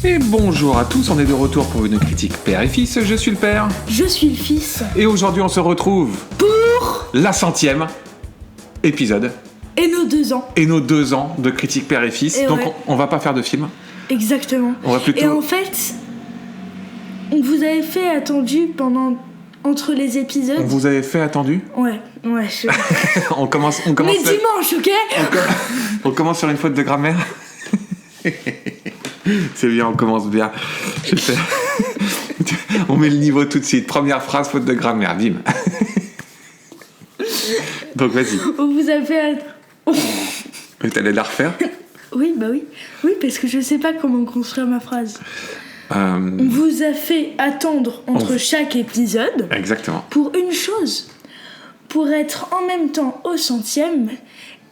Et bonjour à tous, on est de retour pour une critique père et fils. Je suis le père. Je suis le fils. Et aujourd'hui on se retrouve Pour la 100e épisode. Et nos 2 ans. Et nos 2 ans de critique père et fils. Et donc ouais. on va pas faire de film. Exactement. On va plutôt... Et en fait, on vous avait fait attendu entre les épisodes. On vous avait fait attendu. Ouais. on commence. Mais dimanche, ok. On commence sur une faute de grammaire. C'est bien, on commence bien. Je fais... On met le niveau tout de suite. Première phrase, faute de grammaire, bim. Donc vas-y. On vous a fait... T'allais la refaire ? Oui, bah oui. Oui, parce que je sais pas comment construire ma phrase. On vous a fait attendre entre chaque épisode. Exactement. Pour une chose. Pour être en même temps au 100e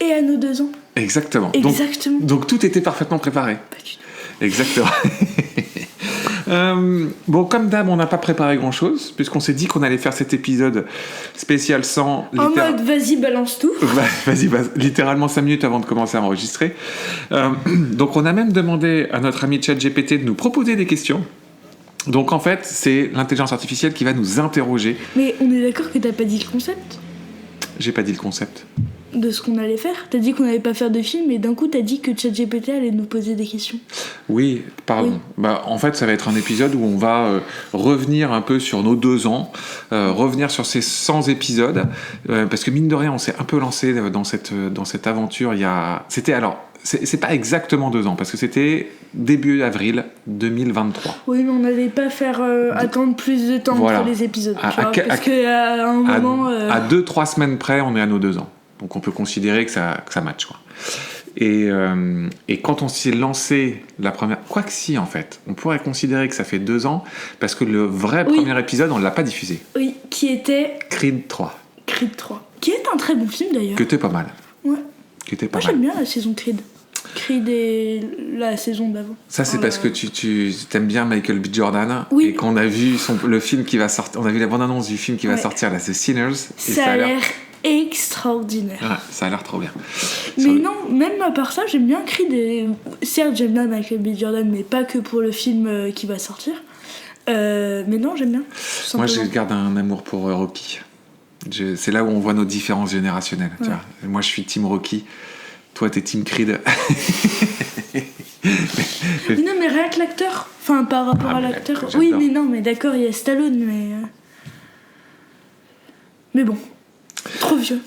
et à nos 2 ans. Exactement. Exactement. Donc tout était parfaitement préparé. Pas du tout. Exactement. Bon, comme d'hab, on n'a pas préparé grand-chose, puisqu'on s'est dit qu'on allait faire cet épisode spécial sans... En mode, vas-y, balance tout. Vas-y, littéralement 5 minutes avant de commencer à enregistrer. Donc, on a même demandé à notre ami ChatGPT de nous proposer des questions. Donc, en fait, c'est l'intelligence artificielle qui va nous interroger. Mais on est d'accord que t'as pas dit le concept J'ai pas dit le concept. de ce qu'on allait faire. T'as dit qu'on allait pas faire de film, et d'un coup t'as dit que ChatGPT allait nous poser des questions. Oui, pardon. Oui. Bah, en fait, ça va être un épisode où on va revenir un peu sur nos 2 ans, revenir sur ces 100 épisodes, parce que mine de rien, on s'est un peu lancé dans cette aventure. C'est pas exactement 2 ans, parce que c'était début avril 2023. Oui, mais on n'allait pas faire attendre plus de temps Voilà. entre les épisodes. Parce À qu'à un moment... À 2-3 semaines près, on est à nos 2 ans. Donc on peut considérer que ça match, quoi. Et quand on s'est lancé la première... Quoi que si, en fait. On pourrait considérer que ça fait 2 ans, parce que le vrai premier épisode, on ne l'a pas diffusé. Oui, qui était Creed 3. Creed 3. Qui est un très bon film, d'ailleurs. Que t'es pas mal. Ouais. Que t'es pas Moi, mal. j'aime bien la saison Creed. Creed et la saison d'avant. Ça, c'est parce que tu t'aimes bien Michael B. Jordan. Oui. Et qu'on a vu le film qui va sortir... On a vu la bande-annonce du film qui va sortir, là, c'est Sinners. Et Ça a l'air extraordinaire. Ouais, ça a l'air trop bien. Mais non, même à part ça, j'aime bien Creed. Et... Certes, j'aime bien Michael B. Jordan, mais pas que pour le film qui va sortir. Mais non, j'aime bien. Moi, je garde un amour pour Rocky. C'est là où on voit nos différences générationnelles. Ouais. Tu vois. Moi, je suis team Rocky. Toi, t'es team Creed. Mais non, mais rien que l'acteur. Enfin, par rapport à l'acteur. J'adore. Oui, mais non, mais d'accord, il y a Stallone, mais... Mais bon, trop vieux.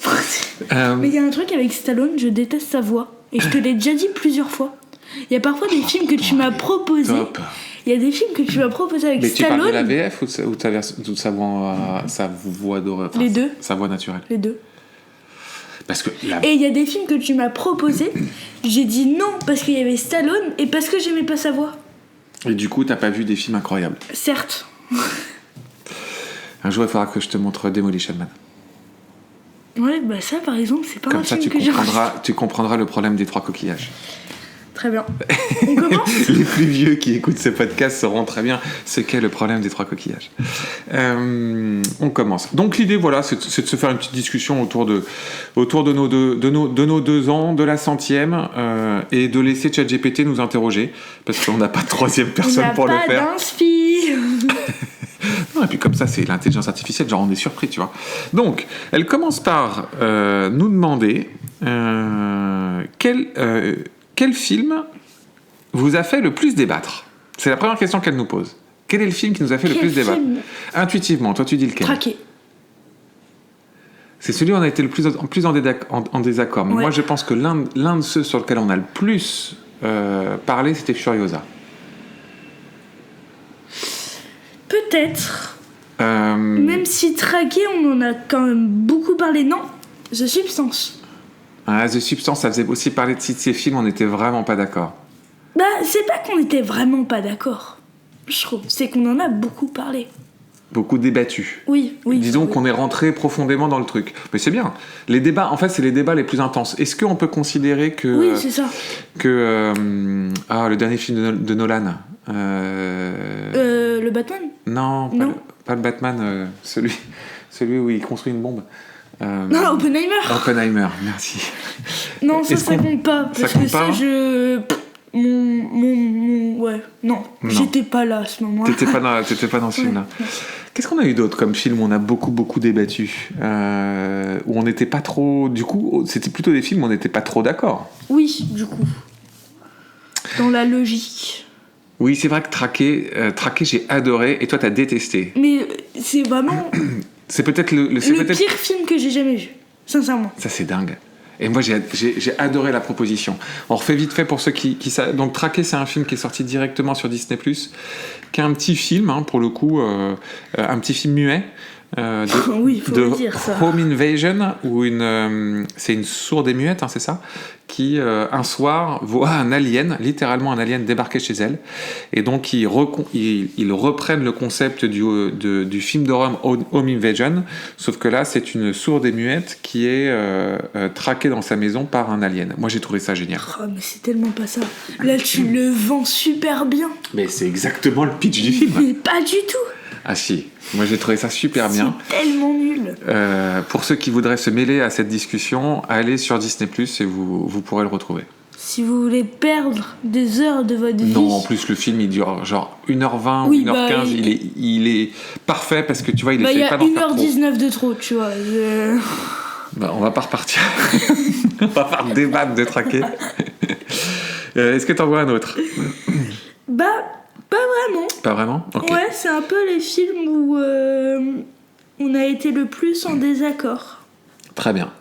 Mais il y a un truc avec Stallone, je déteste sa voix. Et je te l'ai déjà dit plusieurs fois. Il y a parfois des films que tu m'as proposés. Top. Il y a des films que tu m'as proposés avec Mais Stallone. tu parles de la VF ou sa voix dorée, Les deux. Sa voix naturelle. Les deux. Parce que Et il y a des films que tu m'as proposés, j'ai dit non parce qu'il y avait Stallone et parce que j'aimais pas sa voix. Et du coup, t'as pas vu des films incroyables. Certes. Un jour, il faudra que je te montre Demolition Man. Ouais, bah ça par exemple, c'est pas Comme un ça, film que j'ai... tu comprendras le problème des 3 coquillages. Très bien. On commence. Les plus vieux qui écoutent ce podcast sauront très bien ce qu'est le problème des 3 coquillages. On commence. Donc l'idée, voilà, c'est de se faire une petite discussion autour de nos 2 ans, de la 100e, et de laisser ChatGPT nous interroger, parce qu'on n'a pas de 3e personne pour le faire. Il n'y a pas d'inspi. Non, et puis comme ça, c'est l'intelligence artificielle, genre on est surpris, tu vois. Donc, elle commence par nous demander quel film vous a fait le plus débattre. C'est la première question qu'elle nous pose. Quel est le film qui nous a fait le plus débattre ? Intuitivement, toi tu dis lequel ? Traqué. C'est celui où on a été le plus en désaccord. Mais Ouais. moi, je pense que l'un de ceux sur lequel on a le plus parlé, c'était Furiosa. Peut-être. Même si Traqué, on en a quand même beaucoup parlé. Non, The Substance. The Substance, ça faisait aussi parler de ces films, on n'était vraiment pas d'accord. Bah, c'est pas qu'on était vraiment pas d'accord, je trouve. C'est qu'on en a beaucoup parlé. Beaucoup débattu. Oui. Disons qu'on est rentré profondément dans le truc. Mais c'est bien. Les débats, en fait, c'est les débats les plus intenses. Est-ce qu'on peut considérer que... Oui, c'est ça. Le dernier film de Nolan... Le Batman ? Non, pas le Batman, celui où il construit une bombe. Non, Oppenheimer. Oppenheimer, merci. Non, ça compte pas. Parce compte que ça, pas ouais. Non, j'étais pas là à ce moment-là. T'étais pas dans ce film-là. Ouais. Qu'est-ce qu'on a eu d'autre comme film où on a beaucoup débattu, où on n'était pas trop... Du coup, c'était plutôt des films où on n'était pas trop d'accord. Oui, du coup. Dans la logique. Oui, c'est vrai que Traqué, j'ai adoré, et toi, t'as détesté. Mais c'est vraiment... c'est peut-être le pire film que j'ai jamais vu, sincèrement. Ça, c'est dingue. Et moi, j'ai adoré la proposition. On refait vite fait pour ceux qui savent. Donc, Traqué, c'est un film qui est sorti directement sur Disney+, qui est un petit film, pour le coup, un petit film muet. Oui, il faut le dire, ça. Home Invasion, où c'est une sourde et muette, c'est ça, qui un soir voit un alien, littéralement un alien, débarquer chez elle, et donc ils reprennent le concept du film d'horreur Home Invasion, sauf que là c'est une sourde et muette qui est traquée dans sa maison par un alien. Moi j'ai trouvé ça génial. Oh mais c'est tellement pas ça. Là tu le vends super bien. Mais c'est exactement le pitch du film. Mais pas du tout. Ah si, moi j'ai trouvé ça super bien. C'est tellement nul. Pour ceux qui voudraient se mêler à cette discussion, allez sur Disney+, et vous pourrez le retrouver. Si vous voulez perdre des heures de votre vie... Non, en plus le film il dure genre 1h20 ou 1h15, il est parfait parce que tu vois, il essaie pas d'en faire trop. Il y a 1h19 de trop, tu vois. On va pas repartir. On va pas débattre de Traqué. Est-ce que t'en vois un autre? Pas vraiment. Pas vraiment? Okay. Ouais, c'est un peu les films où on a été le plus en désaccord. Très bien.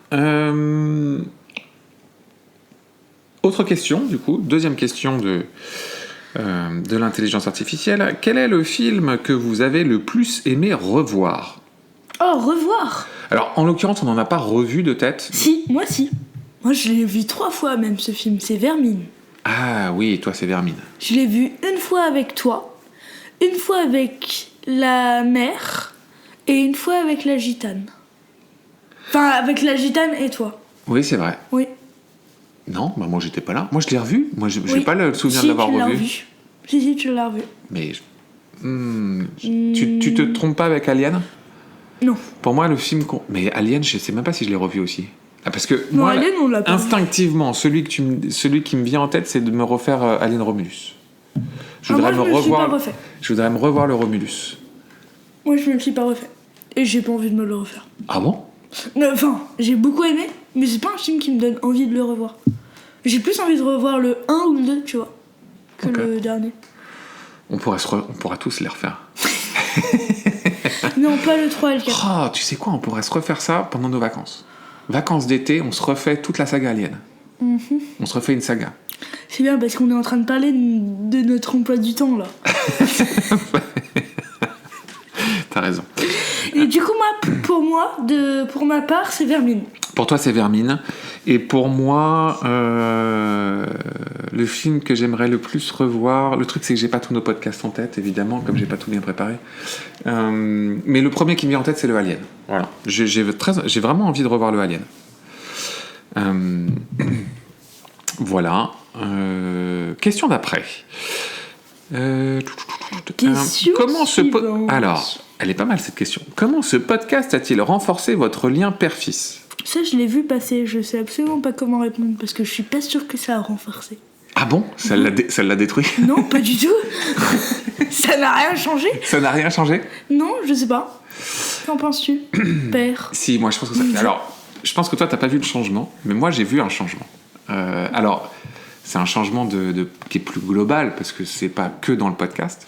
Autre question, du coup. Deuxième question de l'intelligence artificielle. Quel est le film que vous avez le plus aimé revoir? Oh, revoir? Alors, en l'occurrence, on n'en a pas revu de tête. Si. Moi, je l'ai vu 3 fois même, ce film. C'est Vermine. Ah oui, toi c'est Vermine. Je l'ai vu une fois avec toi, une fois avec la mère et une fois avec la gitane. Enfin, avec la gitane et toi. Oui, c'est vrai. Oui. Non, moi j'étais pas là. Moi je l'ai revu. Moi j'ai pas le souvenir de l'avoir revu. Si, tu l'as revu. Mais tu te trompes pas avec Alien? Non. Pour moi le film... Mais Alien, je sais même pas si je l'ai revu aussi. Ah, parce que non, moi, Alien, on l'a pas instinctivement, celui qui me vient en tête, c'est de me refaire Alien Romulus. Je voudrais me revoir le Romulus. Moi, je me le suis pas refait. Et j'ai pas envie de me le refaire. Ah bon? Enfin, j'ai beaucoup aimé, mais c'est pas un film qui me donne envie de le revoir. J'ai plus envie de revoir le 1 ou le 2, tu vois, que le dernier. On pourra tous les refaire. Non, pas le 3 et le 4. Oh, tu sais quoi, on pourrait se refaire ça pendant nos vacances. Vacances d'été, on se refait toute la saga Alien. Mm-hmm. On se refait une saga. C'est bien parce qu'on est en train de parler de notre emploi du temps, là. T'as raison. Et du coup, pour ma part, c'est Vermine. Pour toi, c'est Vermine. Et pour moi, le film que j'aimerais le plus revoir... Le truc, c'est que j'ai pas tous nos podcasts en tête, évidemment, comme j'ai pas tout bien préparé. Mais le premier qui me vient en tête, c'est le Alien. Voilà. J'ai vraiment envie de revoir le Alien. Voilà. Question d'après. Alors, elle est pas mal cette question. Comment ce podcast a-t-il renforcé votre lien père-fils? Ça, je l'ai vu passer. Je sais absolument pas comment répondre parce que je suis pas sûre que ça a renforcé. Ah bon? Ça l'a détruit? Non, pas du tout. Ça n'a rien changé. Ça n'a rien changé? Non, je sais pas. Qu'en penses-tu, père? Si, moi je pense que ça... Alors, je pense que toi t'as pas vu le changement, mais moi j'ai vu un changement. Alors, c'est un changement qui est plus global parce que c'est pas que dans le podcast.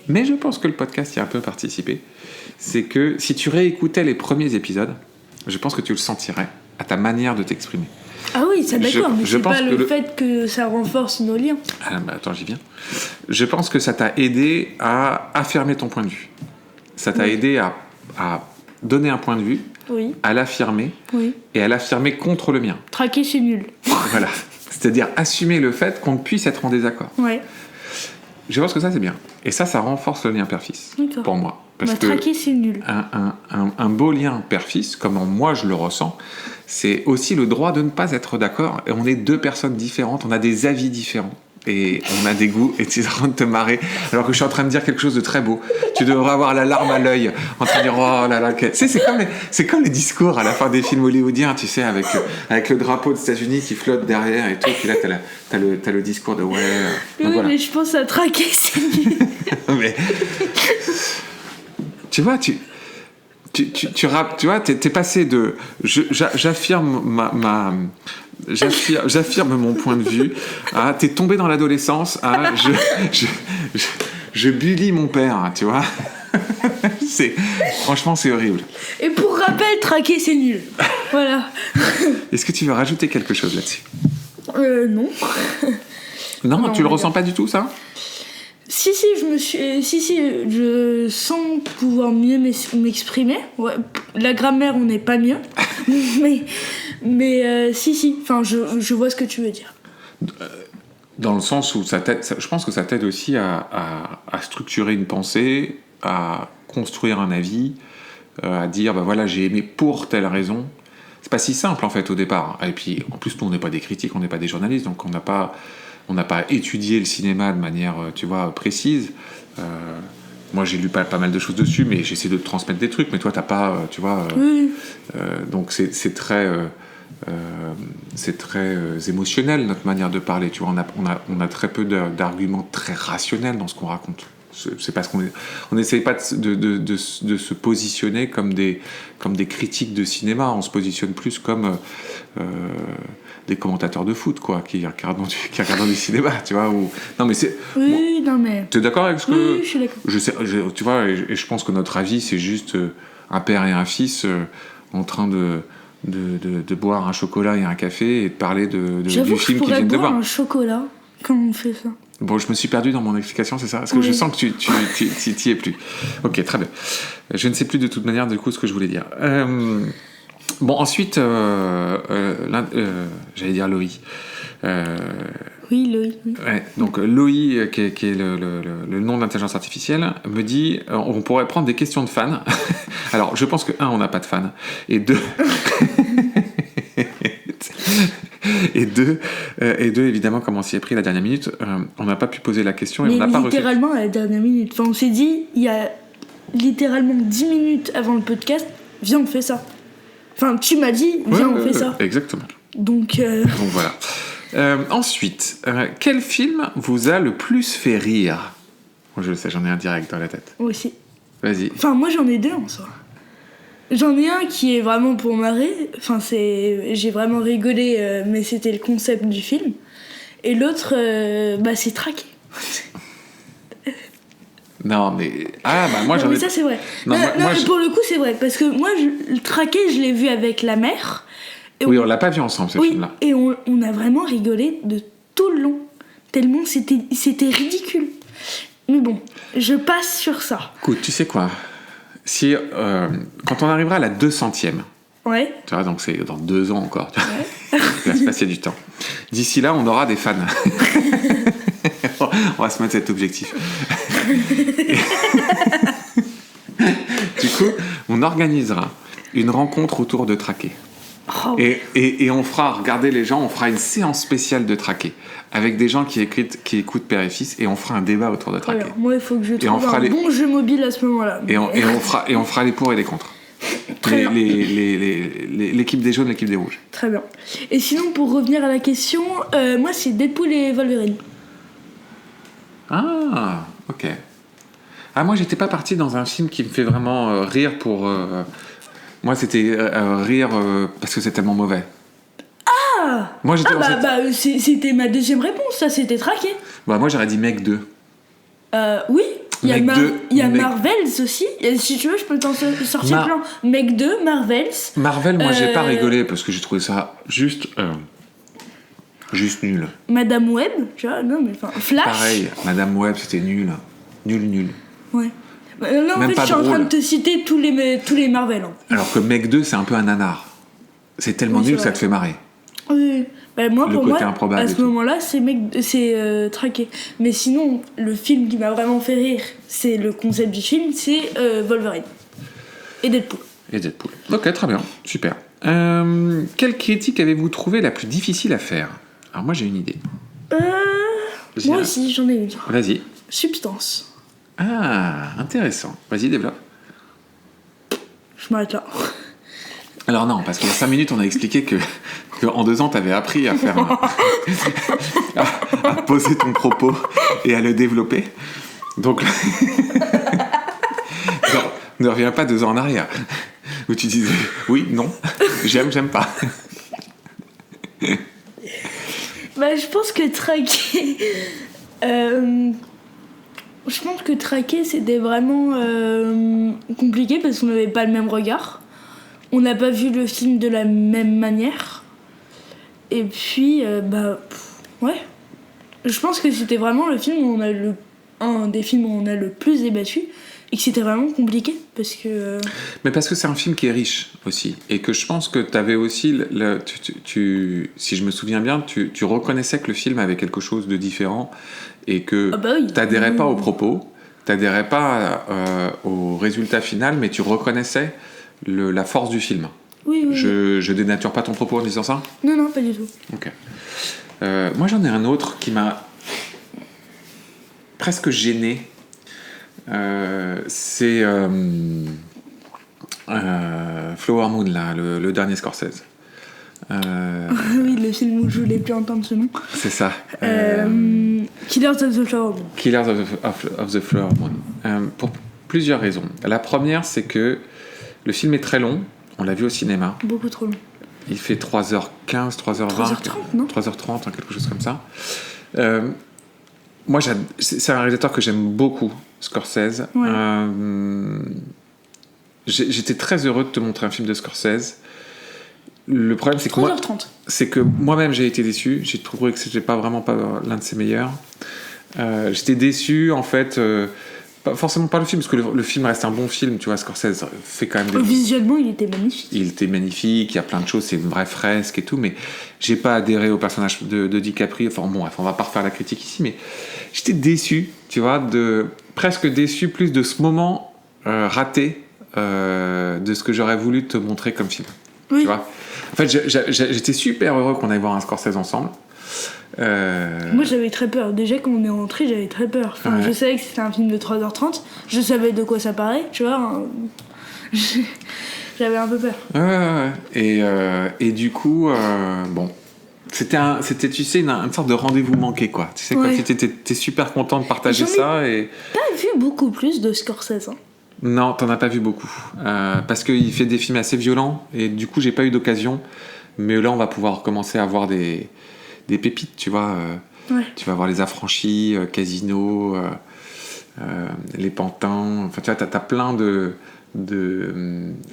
Mais je pense que le podcast y a un peu participé. C'est que si tu réécoutais les premiers épisodes, je pense que tu le sentirais à ta manière de t'exprimer. Ah oui, ça d'accord, mais c'est pas le fait que ça renforce nos liens. Ah, bah attends, j'y viens. Je pense que ça t'a aidé à affirmer ton point de vue. Ça t'a aidé à donner un point de vue, à l'affirmer, et à l'affirmer contre le mien. Traquer, c'est nul. Voilà. C'est-à-dire assumer le fait qu'on puisse être en désaccord. Ouais. Je pense que ça, c'est bien. Et ça renforce le lien père-fils, pour moi. Parce que traquer, c'est nul. Un beau lien père-fils, comme moi je le ressens, c'est aussi le droit de ne pas être d'accord. Et on est deux personnes différentes, on a des avis différents. et on a des goûts et tu es en train de te marrer alors que je suis en train de dire quelque chose de très beau. Tu devrais avoir la larme à l'œil en train de dire oh là là. Tu sais, c'est comme les discours à la fin des films hollywoodiens, tu sais, avec le drapeau des États-Unis qui flotte derrière et tout. Puis là, t'as le discours de ouais. Oui, voilà. mais je pense à traquer, c'est nul. Mais tu vois, tu vois, t'es passé de j'affirme mon point de vue. T'es tombé dans l'adolescence. Je bully mon père, tu vois. Franchement, c'est horrible. Et pour rappel, traquer, c'est nul. Voilà. Est-ce que tu veux rajouter quelque chose là-dessus ? Non. Non, tu le ressens pas du tout, ça ? Si, je sens pouvoir mieux m'exprimer. Ouais, la grammaire, on n'est pas mieux. mais si. Enfin, je vois ce que tu veux dire. Dans le sens où je pense que ça t'aide aussi à structurer une pensée, à construire un avis, à dire, bah voilà, j'ai aimé pour telle raison. C'est pas si simple, en fait, au départ. Et puis, en plus, nous, on n'est pas des critiques, on n'est pas des journalistes, donc on n'a pas étudié le cinéma de manière, tu vois, précise. Moi, j'ai lu pas mal de choses dessus, mais j'essaie de te transmettre des trucs, mais toi, t'as pas, tu vois... Oui. Donc, c'est très émotionnel, notre manière de parler, tu vois. On a très peu d'arguments très rationnels dans ce qu'on raconte. C'est parce qu'on n'essaye pas de se positionner comme des critiques de cinéma. On se positionne plus comme des commentateurs de foot, quoi, qui regardent du cinéma, tu vois. Non, mais c'est. Oui, non, mais. Tu es d'accord avec ce que. Oui, je suis d'accord. Tu vois, et je pense que notre avis, c'est juste un père et un fils en train de boire un chocolat et un café et de parler du film qu'ils viennent de voir. Un chocolat quand on fait ça. Bon, je me suis perdu dans mon explication, c'est ça ? Parce que je sens que tu y es plus. Ok, très bien. Je ne sais plus de toute manière, du coup, ce que je voulais dire. Bon, ensuite, j'allais dire Loï. Oui, Loï. Oui. Ouais, donc Loï, qui est le nom de l'intelligence artificielle, me dit on pourrait prendre des questions de fans. Alors, je pense que, on n'a pas de fans. Et deux... Et deux, évidemment, comme on s'y est pris la dernière minute, on n'a pas pu poser la question et on n'a pas reçu. Littéralement à la dernière minute. Enfin, on s'est dit, il y a littéralement 10 minutes avant le podcast, viens, on fait ça. Enfin, tu m'as dit, viens, on fait ça. Exactement. Donc voilà. Ensuite, quel film vous a le plus fait rire ? Je le sais, j'en ai un direct dans la tête. Moi aussi. Vas-y. Enfin, moi, j'en ai deux en soi. J'en ai un qui est vraiment pour marrer, enfin j'ai vraiment rigolé, mais c'était le concept du film. Et l'autre, c'est traqué. Non, mais... moi j'en ai... Mais ça c'est vrai. Non, pour le coup c'est vrai, parce que moi, le traqué, je l'ai vu avec la mère. Oui, on l'a pas vu ensemble, ce film-là. Et on a vraiment rigolé de tout le long, tellement c'était ridicule. Mais bon, je passe sur ça. Écoute, tu sais quoi ? Si, quand on arrivera à la 200e, ouais. Tu vois, donc c'est dans 2 ans encore, il va se passer du temps. D'ici là, on aura des fans. On va se mettre cet objectif. Du coup, on organisera une rencontre autour de Traqué. Oh. Et on fera regarder les gens, on fera une séance spéciale de Traqué avec des gens qui écoutent Père et Fils et on fera un débat autour de Traqué. Alors, moi, il faut que je trouve un bon jeu mobile à ce moment-là. Et on fera les pour et les contre. L'équipe des jaunes, l'équipe des rouges. Très bien. Et sinon, pour revenir à la question, moi, c'est Deadpool et Wolverine. Ah, ok. Moi, j'étais pas parti dans un film qui me fait vraiment rire pour... Moi, c'était rire parce que c'est tellement mauvais. Ah, moi, c'était ma deuxième réponse, ça, c'était Traqué. Moi, j'aurais dit Meg 2. Oui, il y a Marvels aussi. Et si tu veux, je peux t'en sortir plein. Meg 2, Marvels. Marvel, moi, j'ai pas rigolé parce que j'ai trouvé ça juste nul. Madame Web, tu vois, non, mais enfin, Flash. Pareil, Madame Web, c'était nul. Nul. Ouais. Non, en fait, je suis en train de te citer tous les Marvel. Hein. Alors que Meg 2, c'est un peu un nanar. C'est tellement nul que ça te fait marrer. Oui. Moi, pour moi, à ce moment-là, c'est Traqué. Mais sinon, le film qui m'a vraiment fait rire, c'est le concept du film, c'est Wolverine. Et Deadpool. Ok, très bien. Super. Quelle critique avez-vous trouvé la plus difficile à faire ? Alors moi, j'ai une idée. Moi aussi, j'en ai une. Vas-y. Substance. Ah, intéressant. Vas-y, développe. Je m'arrête là. Alors non, parce qu'il y a 5 minutes, on a expliqué que en 2 ans, tu avais appris à faire à poser ton propos et à le développer. Donc, ne reviens pas 2 ans en arrière, où tu disais oui, non, j'aime pas. Je pense que traquer... Je pense que traquer, c'était vraiment compliqué parce qu'on n'avait pas le même regard. On n'a pas vu le film de la même manière. Et puis, ouais. Je pense que c'était vraiment le film où un des films où on a le plus débattu et que c'était vraiment compliqué parce que... Mais parce que c'est un film qui est riche aussi et que je pense que tu avais aussi, si je me souviens bien, tu reconnaissais que le film avait quelque chose de différent et que oui. t'adhérais pas aux propos, t'adhérais pas au résultat final, mais tu reconnaissais la force du film. Oui. Je dénature pas ton propos en disant ça ? Non, pas du tout. Ok. Moi, j'en ai un autre qui m'a presque gêné. C'est Flower Moon, là, le dernier Scorsese. Oui, le film où je voulais plus entendre ce nom. C'est ça. Killers of the Flower Moon. Killers of the Flower Moon. Pour plusieurs raisons. La première, c'est que le film est très long. On l'a vu au cinéma. Beaucoup trop long. Il fait 3h15, 3h20. 3h30, non ? 3h30, quelque chose comme ça. Moi, c'est un réalisateur que j'aime beaucoup, Scorsese. Ouais. J'étais très heureux de te montrer un film de Scorsese. Le problème, c'est que 3h30. C'est que moi-même, j'ai été déçu. J'ai trouvé que c'était pas l'un de ses meilleurs. J'étais déçu, en fait... pas forcément par le film, parce que le film reste un bon film, tu vois, Scorsese fait quand même visuellement, il était magnifique. Il était magnifique, il y a plein de choses, c'est une vraie fresque et tout, mais j'ai pas adhéré au personnage de DiCaprio. Enfin bon, on va pas refaire la critique ici, mais j'étais déçu, tu vois, presque déçu plus de ce moment raté de ce que j'aurais voulu te montrer comme film. Oui. Tu vois. En fait, j'étais super heureux qu'on aille voir un Scorsese ensemble. Moi j'avais très peur. Déjà quand on est rentré, j'avais très peur. Enfin, Je savais que c'était un film de 3h30. Je savais de quoi ça parlait, tu vois. J'avais un peu peur. Et du coup, bon, c'était tu sais, une sorte de rendez-vous manqué, quoi. Tu sais, quand t'es super content de partager ça. Et pas vu beaucoup plus de Scorsese. Hein. Non, t'en as pas vu beaucoup. Parce qu'il fait des films assez violents. Et du coup, j'ai pas eu d'occasion. Mais là, on va pouvoir commencer à voir des pépites, tu vois. Tu vas voir Les Affranchis, Casino, Les Pantins. Enfin, tu vois, t'as plein de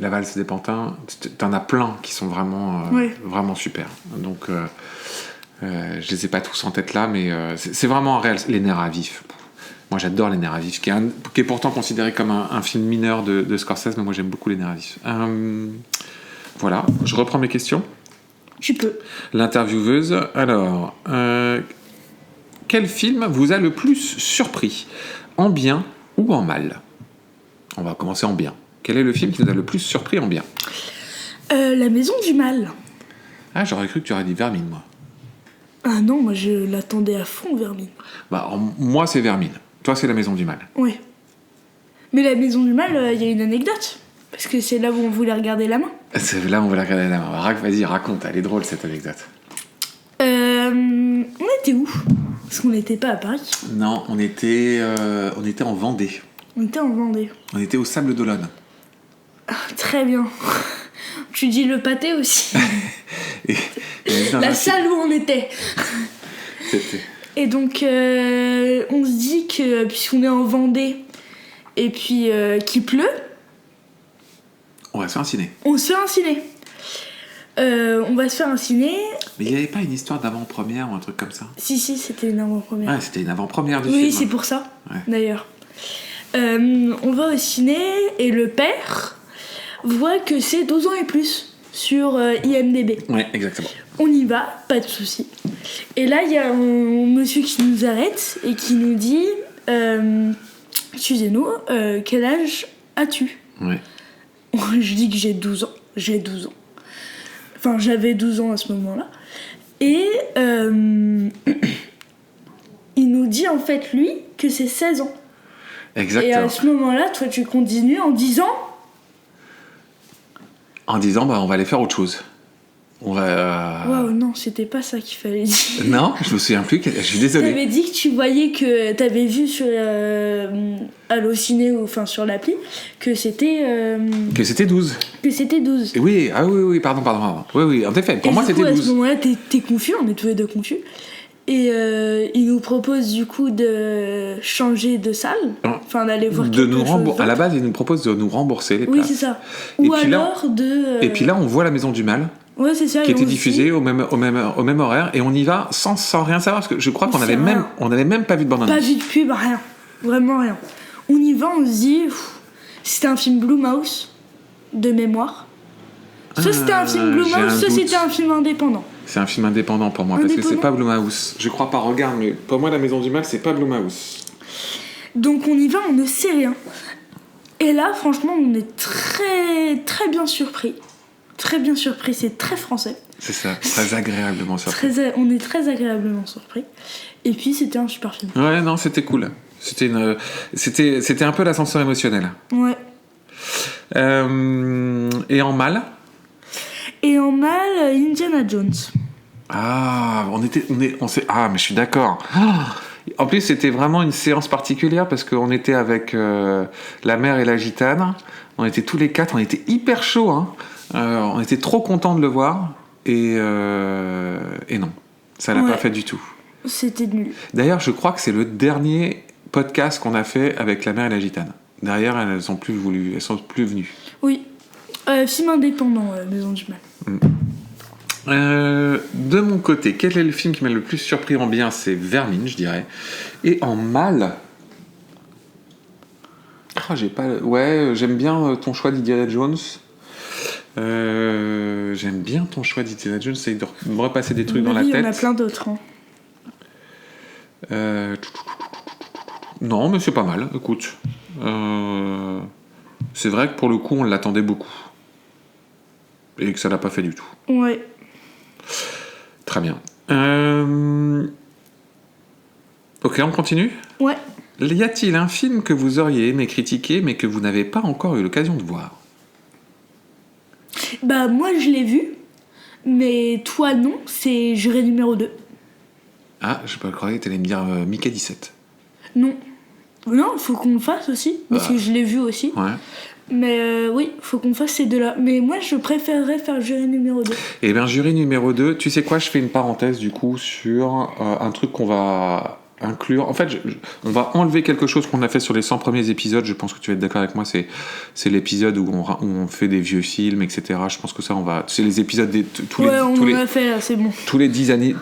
La Valse des Pantins. T'en as plein qui sont vraiment, vraiment super. Donc, je les ai pas tous en tête là, mais c'est vraiment un réel. Les Nerfs à vif. Moi, j'adore Les Nerfs à vif, qui est pourtant considéré comme un film mineur de Scorsese, mais moi, j'aime beaucoup Les Nerfs à vif. Voilà, je reprends mes questions. Tu peux. L'intervieweuse. Alors, quel film vous a le plus surpris, en bien ou en mal ? On va commencer en bien. Quel est le film qui vous a le plus surpris en bien ? La Maison du Mal. Ah, j'aurais cru que tu aurais dit Vermine, moi. Ah non, moi je l'attendais à fond, Vermine. Moi, c'est Vermine. Toi, c'est La Maison du Mal. Oui. Mais La Maison du Mal, il y a une anecdote. Parce que c'est là où on voulait regarder la main. C'est là où on voulait regarder la main. Vas-y, raconte. Elle est drôle, cette anecdote. On était où ? Parce qu'on n'était pas à Paris. Non, on était en Vendée. On était en Vendée. On était au Sable d'Olonne. Ah, très bien. Tu dis le pâté aussi. et la salle où on était. Et donc, on se dit que, puisqu'on est en Vendée, et puis qu'il pleut... On va se faire un ciné. On se fait un ciné. On va se faire un ciné. Mais il n'y avait pas une histoire d'avant-première ou un truc comme ça ? Si, c'était une avant-première. Ouais, c'était une avant-première du film. Oui, c'est pour ça, d'ailleurs. On va au ciné et le père voit que c'est 12 ans et plus sur IMDb. Ouais, exactement. On y va, pas de souci. Et là, il y a un monsieur qui nous arrête et qui nous dit excusez-nous, quel âge as-tu ? Ouais. Je dis que j'ai 12 ans. J'ai 12 ans. Enfin, j'avais 12 ans à ce moment-là. Et il nous dit en fait, lui, que c'est 16 ans. Exactement. Et à ce moment-là, toi, tu continues en disant... En disant, on va aller faire autre chose. On va... Waouh, non, c'était pas ça qu'il fallait dire. Non, je me souviens plus, je suis désolé. T'avais dit que tu voyais que... T'avais vu sur Allociné, ou enfin sur l'appli, que c'était... Que c'était 12. Que c'était 12. Et oui, pardon. Oui, en effet, pour moi c'était 12. À ce moment-là, t'es confus, on est tous les deux confus. Et il nous propose du coup de changer de salle, enfin d'aller voir quelque chose. À la base, il nous propose de nous rembourser les places. Oui, c'est ça. Ou alors Et puis là, on voit La Maison du Mal. Ouais, c'est ça. Qui était diffusée au même horaire, et on y va sans rien savoir, parce que je crois qu'on avait même pas vu de bande-annonce. Pas vu de pub, rien. Vraiment rien. On y va, on se dit, c'était un film Blumhouse, de mémoire. Soit c'était un film Blumhouse, soit c'était un film indépendant. C'est un film indépendant pour moi, parce que c'est pas Blumhouse. Je crois pas, regarde, mais pour moi, La Maison du Mal, c'est pas Blumhouse. Donc on y va, on ne sait rien. Et là, franchement, on est très, très bien surpris. Très bien surpris, c'est très français. C'est ça, très agréablement surpris. On est très agréablement surpris. Et puis, c'était un super film. Ouais, non, c'était cool. C'était un peu l'ascenseur émotionnel. Ouais. Et en mal ? Et en mal, Indiana Jones. Ah, mais je suis d'accord. En plus, c'était vraiment une séance particulière parce qu'on était avec la mère et la gitane. On était tous les quatre, on était hyper chauds. Hein. On était trop contents de le voir. Et non, ça l'a pas fait du tout. C'était nul. D'ailleurs, je crois que c'est le dernier podcast qu'on a fait avec la mère et la gitane. Derrière, elles sont plus venues. Oui. Film indépendant, Maison du Mal. De mon côté, quel est le film qui m'a le plus surpris en bien ? C'est Vermine, je dirais. Et en mal, j'aime bien ton choix d'Indiana Jones. J'aime bien ton choix d'Indiana Jones. J'essaie de me repasser des trucs dans la tête. Il y en a plein d'autres. Non, mais c'est pas mal. Écoute, c'est vrai que pour le coup, on l'attendait beaucoup. Et que ça l'a pas fait du tout. Ouais. Très bien. Ok, on continue ? Ouais. Y a-t-il un film que vous auriez aimé critiquer, mais que vous n'avez pas encore eu l'occasion de voir ? Bah, moi, je l'ai vu. Mais toi, non. C'est Juré numéro 2. Ah, je croyais que t'allais me dire Mickey 17. Non. Non, faut qu'on le fasse aussi. Parce que je l'ai vu aussi. Ouais. Mais oui, faut qu'on fasse ces deux-là. Mais moi, je préférerais faire Jury numéro 2. Eh bien, Jury numéro 2, tu sais quoi, je fais une parenthèse du coup sur un truc qu'on va inclure. En fait, on va enlever quelque chose qu'on a fait sur les 100 premiers épisodes. Je pense que tu vas être d'accord avec moi. C'est l'épisode où on fait des vieux films, etc. Je pense que ça, c'est les épisodes on l'a fait là, c'est bon. Tous les 10 années,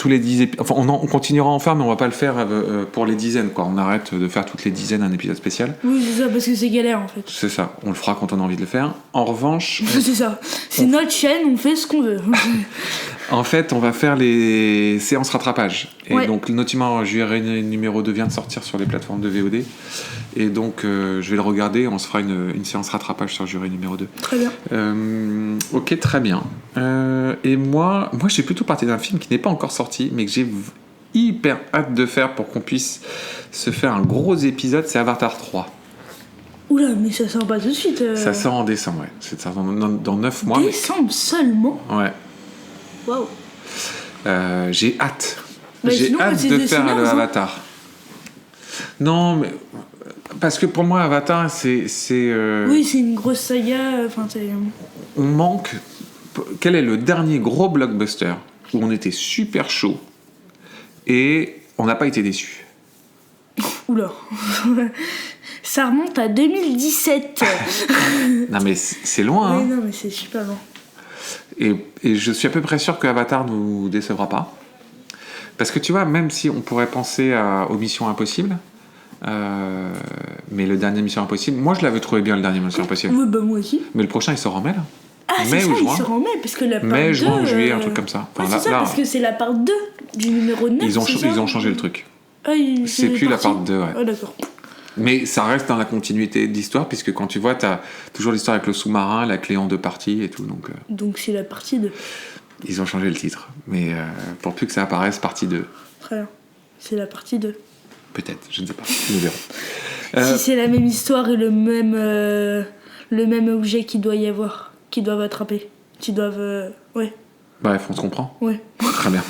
enfin, on continuera à en faire, mais on va pas le faire pour les dizaines, quoi. On arrête de faire toutes les dizaines un épisode spécial. Oui, c'est ça, parce que c'est galère en fait. C'est ça. On le fera quand on a envie de le faire. En revanche, c'est ça. C'est notre chaîne, on fait ce qu'on veut. En fait, on va faire les séances rattrapage. Et donc, notamment, Jury numéro 2 vient de sortir sur les plateformes de VOD. Et donc, je vais le regarder. On se fera une séance rattrapage sur Jury numéro 2. Très bien. Ok, très bien. Et moi, j'ai plutôt parti d'un film qui n'est pas encore sorti, mais que j'ai hyper hâte de faire pour qu'on puisse se faire un gros épisode. C'est Avatar 3. Oula, mais ça sort pas tout de suite. Ça sort en décembre, ouais. Ça sort dans 9 mois. Décembre seulement ? Ouais. Waouh. J'ai hâte. J'ai hâte de faire le Avatar. Non, mais parce que pour moi, Avatar, c'est. Oui, c'est une grosse saga. On manque. Quel est le dernier gros blockbuster où on était super chaud et on n'a pas été déçus ? Oula. Ça remonte à 2017. Non, mais c'est loin. Oui, hein. non, mais c'est super loin. Et je suis à peu près sûr que Avatar nous décevra pas. Parce que tu vois, même si on pourrait penser aux Missions Impossibles, mais le dernier Mission Impossible, moi je l'avais trouvé bien le dernier Mission Impossible. Oui, bah moi aussi. Mais le prochain il sort en mai là. Ah, c'est ça, il sort en mai, parce que la part 2... Mai, juin, juillet, un truc comme ça. Enfin, c'est ça, parce que c'est la part 2 du numéro 9. Ils ont changé le truc. Ah, c'est plus la part 2, ouais. Ah, d'accord. Mais ça reste dans la continuité de l'histoire, puisque quand tu vois, t'as toujours l'histoire avec le sous-marin, la clé en 2 parties et tout. Donc c'est la partie 2. Ils ont changé le titre, mais pour plus que ça apparaisse, partie 2. Très bien. C'est la partie 2. Peut-être, je ne sais pas. Nous verrons. Si c'est la même histoire et le même objet qu'ils doivent attraper. Qu'ils doivent... ouais. Bref, on se comprend. Ouais. Très bien.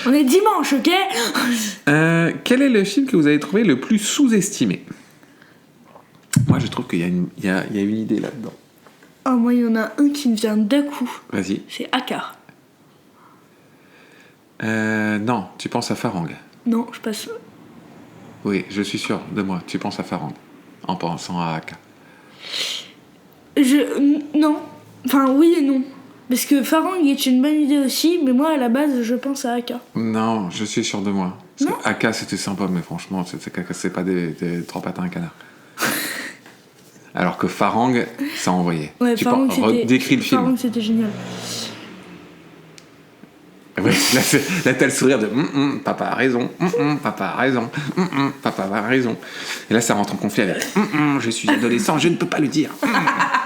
On est dimanche, ok? Quel est le film que vous avez trouvé le plus sous-estimé? Moi, je trouve qu'il y a une idée là-dedans. Oh, moi, il y en a un qui me vient d'un coup. Vas-y. C'est Aka. Non, tu penses à Farang. Non, je passe... Oui, je suis sûr de moi. Tu penses à Farang en pensant à Aka. Non. Enfin, oui et non. Parce que Farang est une bonne idée aussi, mais moi, à la base, je pense à Aka. Non, je suis sûr de moi. Parce que Aka, c'était sympa, mais franchement, c'est pas des trois patins à un canard. Alors que Farang, ça envoyait. Ouais, Farang, décris le film. Farang, c'était génial. Ouais, là, t'as le sourire de papa a raison, papa a raison, papa a raison. Et là, ça rentre en conflit avec je suis adolescent, je ne peux pas le dire.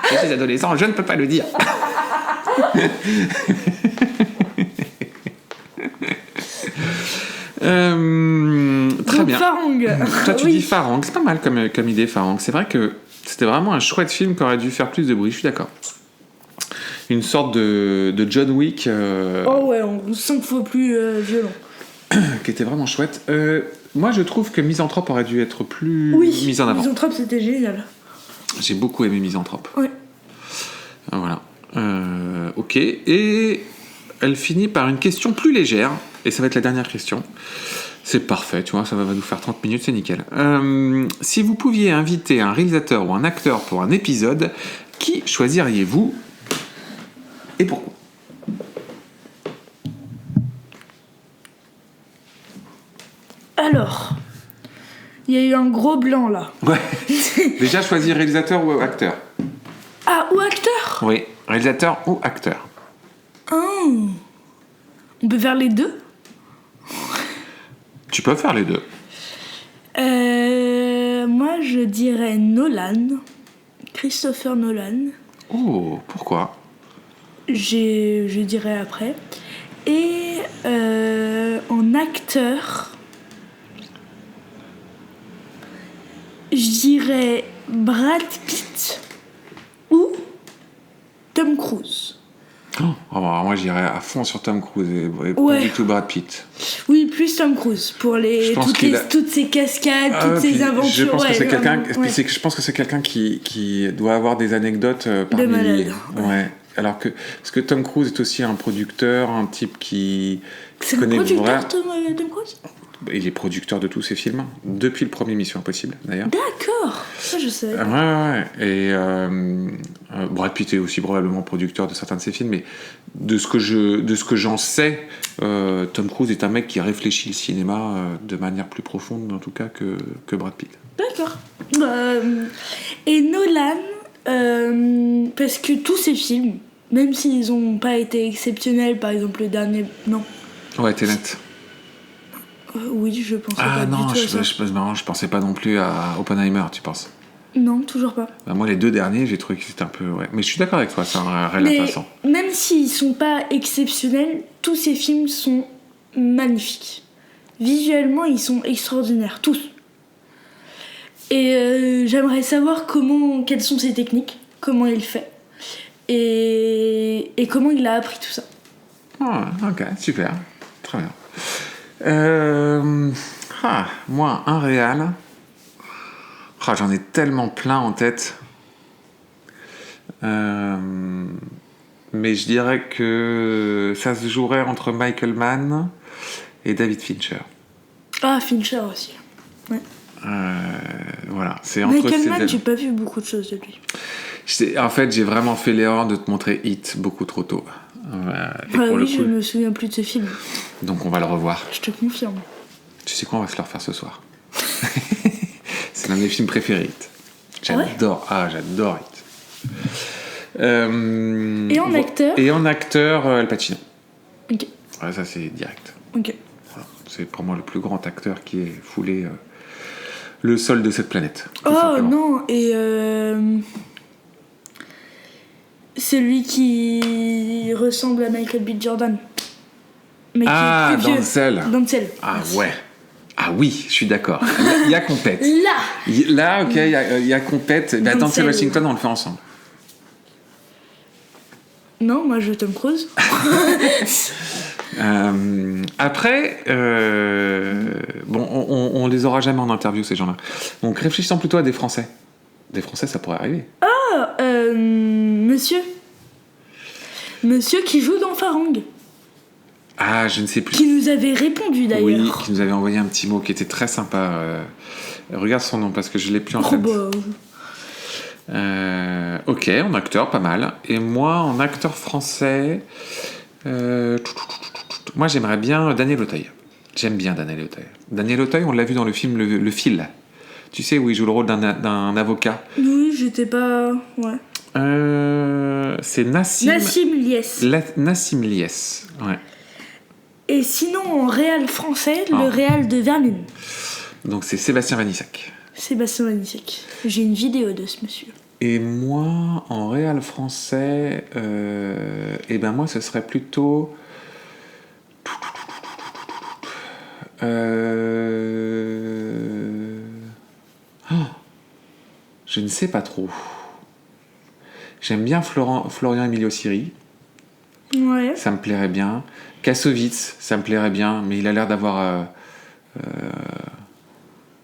Je suis adolescent, je ne peux pas le dire. Très donc, bien. Farang. Toi, tu dis Farang, c'est pas mal comme idée, Farang. C'est vrai que c'était vraiment un chouette film qui aurait dû faire plus de bruit, je suis d'accord. Une sorte de John Wick. Oh ouais, 5 fois plus violent. Qui était vraiment chouette. Moi, je trouve que Misanthrope aurait dû être plus mise en avant. Misanthrope, c'était génial. J'ai beaucoup aimé Misanthrope. Ouais. Voilà. Ok. Et elle finit par une question plus légère. Et ça va être la dernière question. C'est parfait, tu vois, ça va nous faire 30 minutes, c'est nickel. Si vous pouviez inviter un réalisateur ou un acteur pour un épisode, qui choisiriez-vous et pourquoi? Alors, il y a eu un gros blanc là. Ouais. Déjà, choisir réalisateur ou acteur? Ah, ou acteur? Oui, réalisateur ou acteur. Oh. On peut faire les deux? Tu peux faire les deux. Moi, je dirais Nolan. Christopher Nolan. Oh, pourquoi? Je dirais après. Et en acteur, je dirais Brad Pitt ou Tom Cruise. Oh, alors moi j'irais à fond sur Tom Cruise et pas du tout Brad Pitt. Oui, plus Tom Cruise pour toutes ces cascades, toutes ces aventures. Je pense que c'est quelqu'un. Je pense que c'est quelqu'un qui doit avoir des anecdotes par de milliers. malade. Ouais. Alors que parce que Tom Cruise est aussi un producteur, un type qui connaît vraiment. Tom Cruise. Il est producteur de tous ses films depuis le premier Mission Impossible d'ailleurs. D'accord, ça je sais. Ouais. Et Brad Pitt est aussi probablement producteur de certains de ses films, mais de ce que j'en sais, Tom Cruise est un mec qui réfléchit le cinéma de manière plus profonde en tout cas que Brad Pitt. D'accord. Et Nolan, parce que tous ses films, même s'ils n'ont pas été exceptionnels, par exemple le dernier, non. Ouais, Tenet. Oui, je pensais pas du tout à ça. Je pensais pas non plus à Oppenheimer, tu penses? Non, toujours pas. Bah, moi, les deux derniers, j'ai trouvé que c'était un peu... Ouais. Mais je suis d'accord avec toi, c'est un réel intéressant. Même s'ils sont pas exceptiels, tous ces films sont magnifiques. Visuellement, ils sont extraordinaires, tous. Et j'aimerais savoir quelles sont ses techniques, comment il fait, et comment il a appris tout ça. Ah, ok, super. Très bien. Moi, un réal. J'en ai tellement plein en tête. Mais je dirais que ça se jouerait entre Michael Mann et David Fincher. Ah, Fincher aussi. Ouais. Voilà, c'est entre Michael Mann, j'ai pas vu beaucoup de choses de lui. En fait, j'ai vraiment fait l'erreur de te montrer Hit beaucoup trop tôt. Je me souviens plus de ce film. Donc on va le revoir. Je te confirme. Tu sais quoi, on va se le refaire ce soir. C'est l'un de mes films préférés, Hit. J'adore. J'adore Hit. Et en acteur? Et en acteur, Al Pacino. Ok. Ouais, ça c'est direct. Ok. Voilà. C'est pour moi le plus grand acteur qui ait foulé le sol de cette planète. Oh non, et celui qui ressemble à Michael B. Jordan. mais qui est plus vieux. Denzel. Ah ouais. Ah oui, je suis d'accord. Il y a compète. Là, ok, il y a compète. Bah, Denzel Washington, on le fait ensemble. Non, moi je Tom Cruise. Après, bon, on les aura jamais en interview, ces gens-là. Donc réfléchissons plutôt à des Français. Des Français, ça pourrait arriver. Ah, monsieur qui joue dans Farang. Ah, je ne sais plus. Qui nous avait répondu d'ailleurs. Oui, qui nous avait envoyé un petit mot qui était très sympa. Regarde son nom parce que je l'ai plus en tête. Ok, en acteur, pas mal. Et moi, en acteur français, moi j'aimerais bien Daniel Auteuil. J'aime bien Daniel Auteuil. Daniel Auteuil, on l'a vu dans le film Le Fil. Tu sais, où il joue le rôle d'un avocat. Oui, j'étais pas... Ouais. C'est Nassim Liès. Nassim Liès, ouais. Et sinon, en réal français, le réal de Vermine. Donc c'est Sébastien Vanissac. J'ai une vidéo de ce monsieur. Et moi, en réal français, moi, ce serait plutôt... Je ne sais pas trop. J'aime bien Florian Emilio Siri. Ouais. Ça me plairait bien. Kassovitz, ça me plairait bien, mais il a l'air d'avoir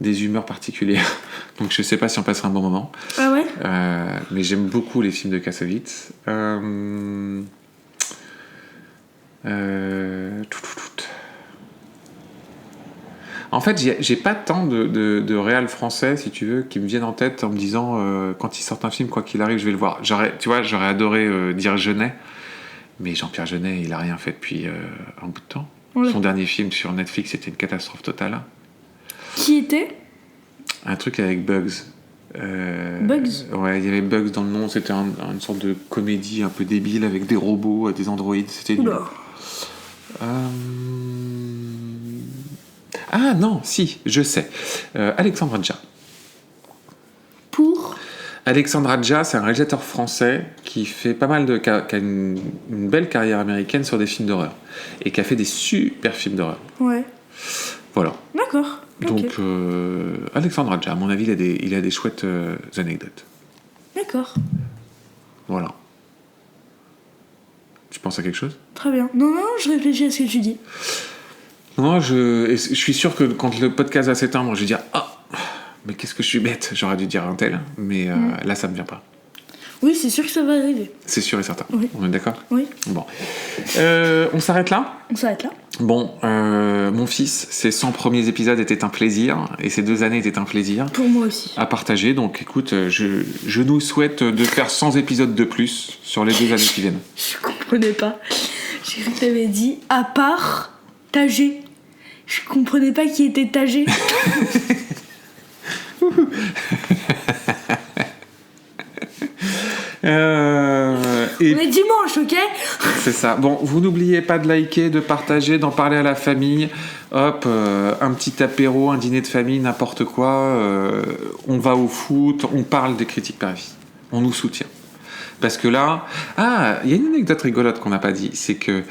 des humeurs particulières. Donc je sais pas si on passera un bon moment. Ah ouais. Mais j'aime beaucoup les films de Kassovitz. En fait, j'ai pas tant de réals français, si tu veux, qui me viennent en tête en me disant quand ils sortent un film, quoi qu'il arrive, je vais le voir. J'aurais adoré dire Jeunet, mais Jean-Pierre Jeunet, il a rien fait depuis un bout de temps. Ouais. Son dernier film sur Netflix, c'était une catastrophe totale. Qui était ? Un truc avec Bugs. Bugs ? Ouais, il y avait Bugs dans le nom. C'était une sorte de comédie un peu débile avec des robots, des androïdes. C'était nul. Ah non, si, je sais. Alexandre Adja. Pour ? Alexandre Adja, c'est un réalisateur français qui fait pas mal qui a une belle carrière américaine sur des films d'horreur. Et qui a fait des super films d'horreur. Ouais. Voilà. D'accord. Donc, Alexandre Adja, à mon avis, il a des chouettes anecdotes. D'accord. Voilà. Tu penses à quelque chose ? Très bien. Non, je réfléchis à ce que tu dis. Non, je suis sûr que quand le podcast va s'éteindre, je vais dire « Ah, mais qu'est-ce que je suis bête !» J'aurais dû dire un tel, mais là, ça me vient pas. Oui, c'est sûr que ça va arriver. C'est sûr et certain. Oui. On est d'accord ? Oui. Bon. On s'arrête là ? On s'arrête là. Bon, mon fils, ses 100 premiers épisodes étaient un plaisir, et ces 2 années étaient un plaisir. Pour moi aussi. À partager, donc écoute, je nous souhaite de faire 100 épisodes de plus sur les 2 années qui viennent. Je comprenais pas. J'ai cru que t'avais dit à part Tagé. Je comprenais pas qui était Tagé. On est dimanche, ok ? C'est ça. Bon, vous n'oubliez pas de liker, de partager, d'en parler à la famille. Hop, un petit apéro, un dîner de famille, n'importe quoi. On va au foot, on parle des critiques Paris. On nous soutient. Parce que là... Ah, il y a une anecdote rigolote qu'on n'a pas dit. C'est que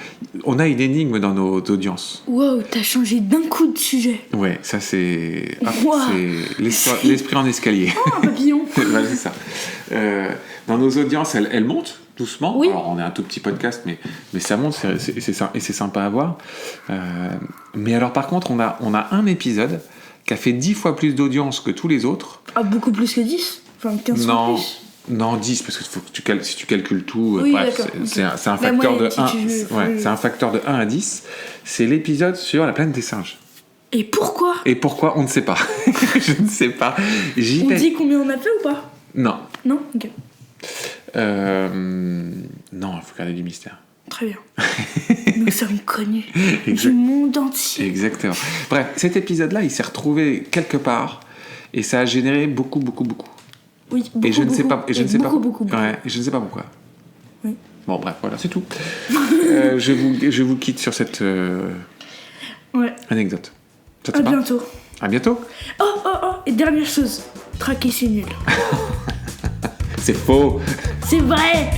on a une énigme dans nos audiences. Wow, t'as changé d'un coup de sujet. Ouais, ça c'est... c'est l'esprit en escalier. Oh, un papillon. Ouais, c'est ça. Dans nos audiences, elles montent doucement. Oui. Alors, on est un tout petit podcast, mais ça monte, c'est sympa à voir. Mais alors, par contre, on a un épisode qui a fait 10 fois plus d'audience que tous les autres. Ah, beaucoup plus que 10 ? Enfin, 15 fois plus. Non, 10, parce que si tu calcules tout, oui, bref, c'est un facteur de 1. C'est un facteur de 1 à 10. C'est l'épisode sur la planète des singes. Et pourquoi ? On ne sait pas. Je ne sais pas. On dit combien on a fait ou pas ? Non. Non ? Ok. Non, il faut garder du mystère. Très bien. Nous sommes connus du monde entier. Exactement. Bref, cet épisode-là, il s'est retrouvé quelque part et ça a généré beaucoup. Oui, beaucoup. Et je ne sais pas. Beaucoup. Ouais, et je ne sais pas pourquoi. Oui. Bon, bref, voilà, c'est tout. Je vous quitte sur cette anecdote. À bientôt. À bientôt. Oh, et dernière chose. Traquer, c'est nul. C'est faux. C'est vrai.